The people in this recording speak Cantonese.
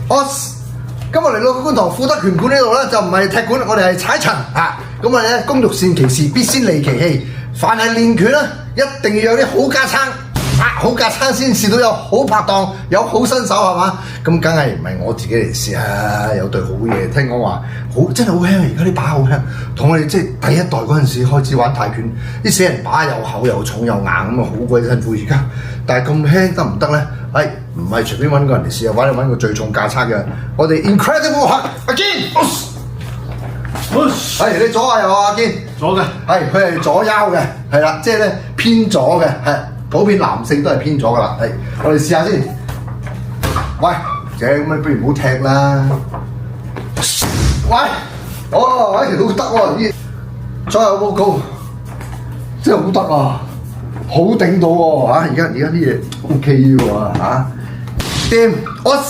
今日嚟到觀塘富德拳館呢度咧，就唔係踢館，我哋係踩場啊！咁我哋咧工欲善其事，必先利其器。凡係練拳咧，一定要有啲好架撐啊！好架撐先試到有好拍檔，有好身手係嘛？咁梗係唔係我自己嚟試啊？有對好嘢，聽講話好真係好輕，而家啲把好輕，同我哋即係第一代嗰陣時開始玩泰拳，啲死人把又厚又重又硬咁啊，好鬼辛苦而家。但係咁輕得唔得咧？唔係隨便揾個人嚟試啊，揾個最重架撐嘅，我哋 Incredible Hulk 阿堅，你左下右啊，阿堅，左嘅，佢係左腰嘅，係啦，即係咧偏左嘅，係普遍男性都係偏左噶啦，我哋試下先。喂，咁不如唔好踢啦。喂，好得喎，左右報告，真係好得啊！好頂到喎嚇！而家啲嘢 OK 喎嚇，掂我。